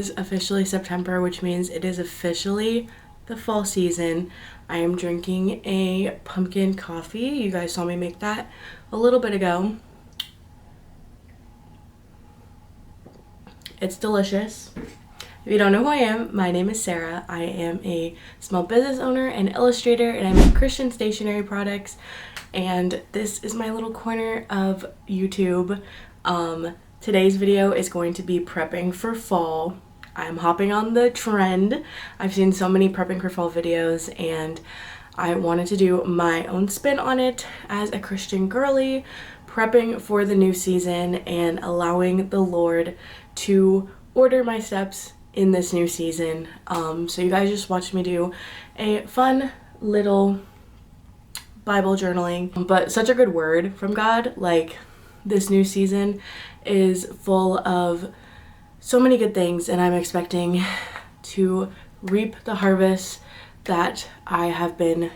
is officially September, which means it is officially the fall season. I am drinking a pumpkin coffee. You guys saw me make that a little bit ago. It's delicious. If you don't know who I am, my name is Sarah. I am a small business owner and illustrator, and I make Christian stationery products. And this is my little corner of YouTube. Today's video is going to be prepping for fall. I'm hopping on the trend. I've seen so many prepping for fall videos, and I wanted to do my own spin on it as a Christian girly, prepping for the new season and allowing the Lord to order my steps in this new season. So you guys just watched me do a fun little Bible journaling, but such a good word from God. Like, this new season is full of so many good things, and I'm expecting to reap the harvest that I have been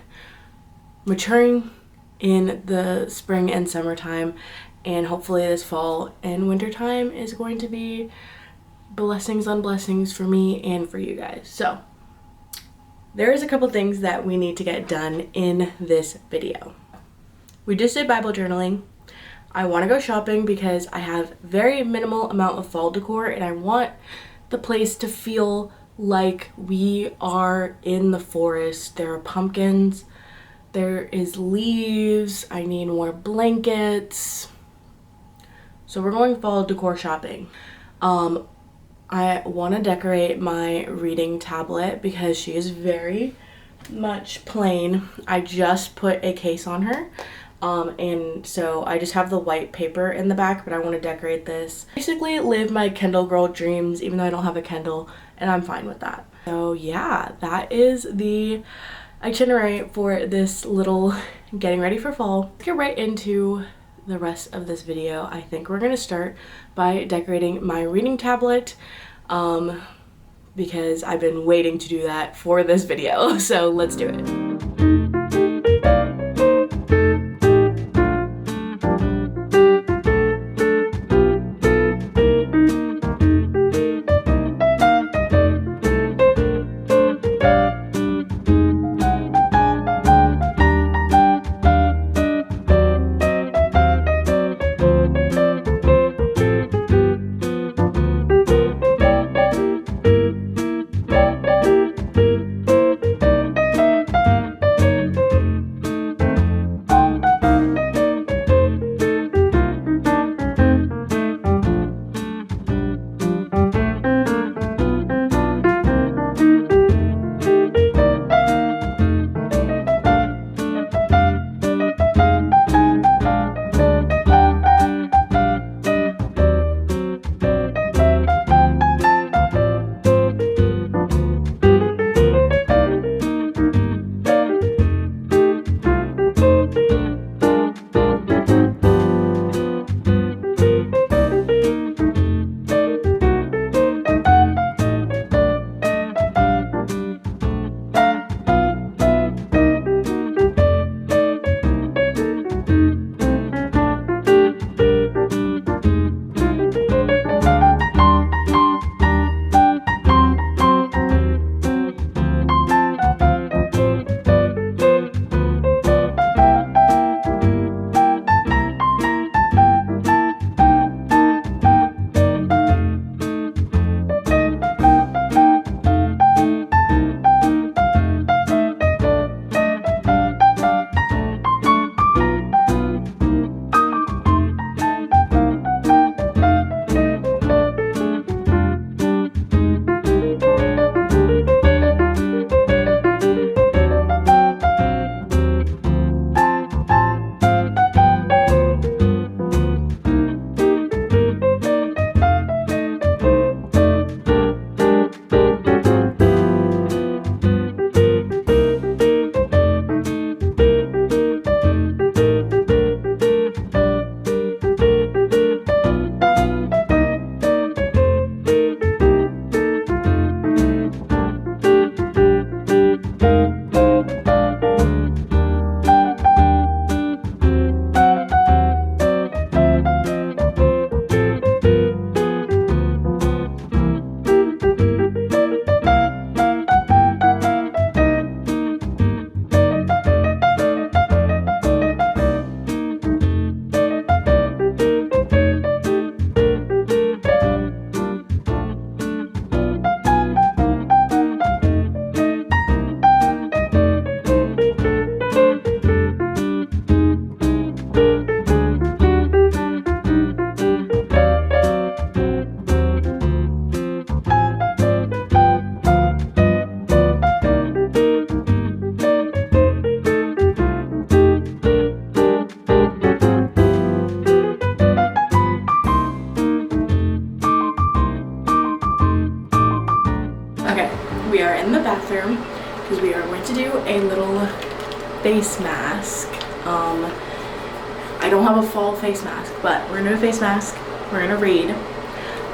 maturing in the spring and summertime, and hopefully this fall and winter time is going to be blessings on blessings for me and for you guys. So there is a couple things that we need to get done in this video. We just did Bible journaling. I want to go shopping because I have very minimal amount of fall decor, and I want the place to feel like we are in the forest. There are pumpkins, there is leaves, I need more blankets. So we're going fall decor shopping. I want to decorate my reading tablet because she is very much plain. I just put a case on her. And so I just have the white paper in the back, but I want to decorate this. Basically live my Kindle girl dreams, even though I don't have a Kindle, and I'm fine with that. So yeah, that is the itinerary for this little getting ready for fall. Let's get right into the rest of this video. I think we're gonna start by decorating my reading tablet, because I've been waiting to do that for this video. So let's do it. are in the bathroom because we are going to do a little face mask. I don't have a fall face mask, but we're gonna do a face mask. We're gonna read.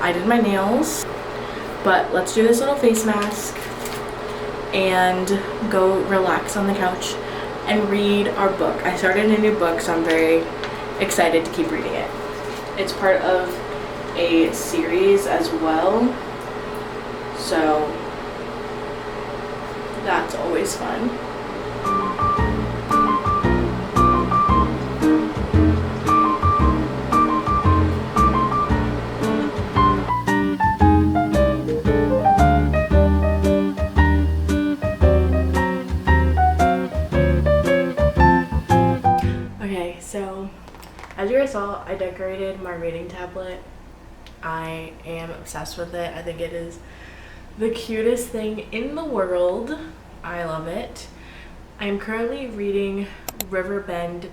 I did my nails, but let's do this little face mask and go relax on the couch and read our book. I started a new book, so I'm very excited to keep reading it. It's part of a series as well, so that's always fun. So, as you guys saw, I decorated my reading tablet. I am obsessed with it. I think it is the cutest thing in the world. I love it. I am currently reading Riverbend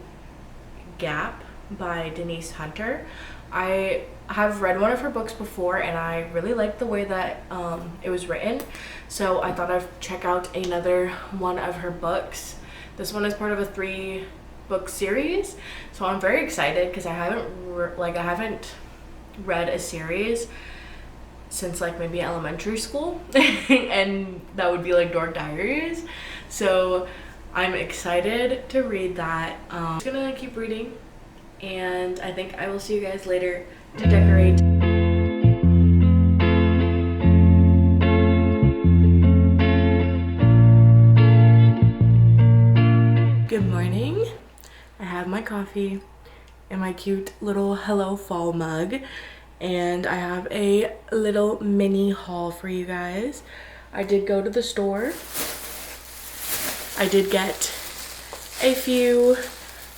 Gap by Denise Hunter. I have read one of her books before and I really liked the way that it was written. So I thought I'd check out another one of her books. This one is part of a 3-book series, so I'm very excited because I haven't read a series since like maybe elementary school and that would be like Dork Diaries, so I'm excited to read that. I'm just gonna keep reading and I think I will see you guys later to decorate. Good morning. I have my coffee and my cute little Hello Fall mug, and I have a little mini haul for you guys. I did go to the store. I did get a few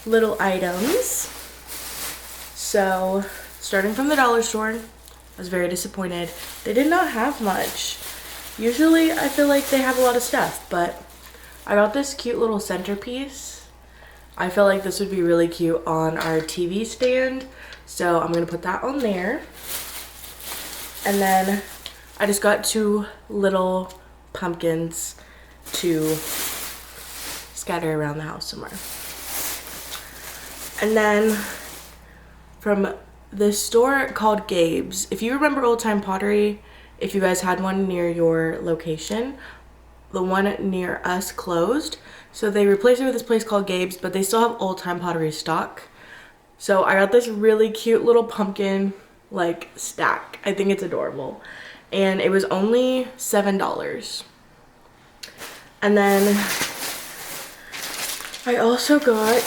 little items. So, starting from the dollar store, I was very disappointed. They did not have much. Usually I feel like they have a lot of stuff, but I got this cute little centerpiece. I feel like this would be really cute on our TV stand, so I'm gonna put that on there. And then I just got 2 little pumpkins to scatter around the house somewhere. And then from this store called Gabe's, if you remember Old Time Pottery, if you guys had one near your location, the one near us closed, so they replaced it with this place called Gabe's, but they still have Old Time Pottery stock. So I got this really cute little pumpkin like stack. I think it's adorable, and it was only $7. And then I also got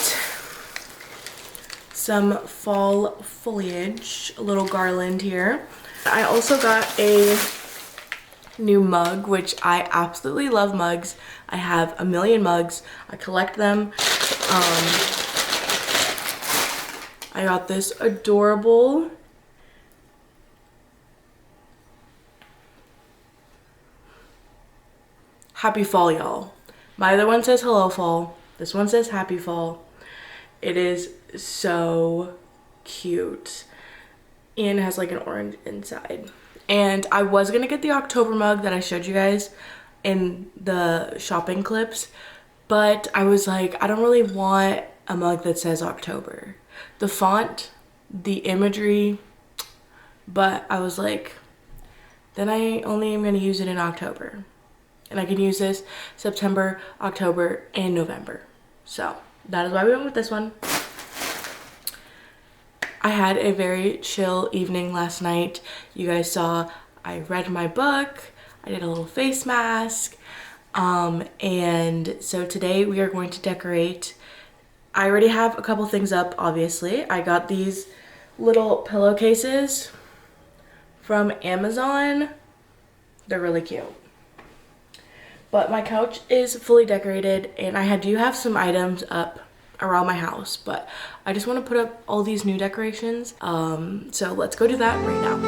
some fall foliage, a little garland here. I also got a new mug, which I absolutely love mugs. I have a million mugs. I collect them. I got this adorable Happy Fall, y'all. My other one says Hello Fall. This one says Happy Fall. It is so cute and it has like an orange inside. And I was gonna get the October mug that I showed you guys in the shopping clips, but I was like, I don't really want a mug that says October. The font, the imagery, but I was like, then I only am gonna use it in October. And I can use this September, October, and November. So that is why we went with this one. I had a very chill evening last night. You guys saw I read my book, I did a little face mask, and so today we are going to decorate. I already have a couple things up, obviously. I got these little pillowcases from Amazon. They're really cute. But my couch is fully decorated and I do have some items up around my house, but I just want to put up all these new decorations. So let's go do that right now.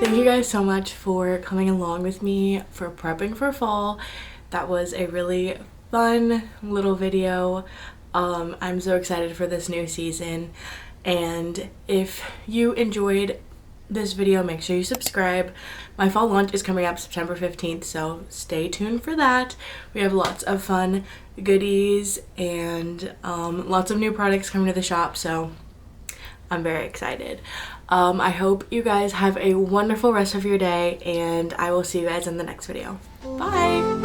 Thank thank you guys so much for coming along with me for prepping for fall. That was a really fun little video. I'm so excited for this new season, and if you enjoyed this video, make sure you subscribe. My fall launch is coming up September 15th, so stay tuned for that. We have lots of fun goodies and lots of new products coming to the shop, so I'm very excited. I hope you guys have a wonderful rest of your day, and I will see you guys in the next video. Bye!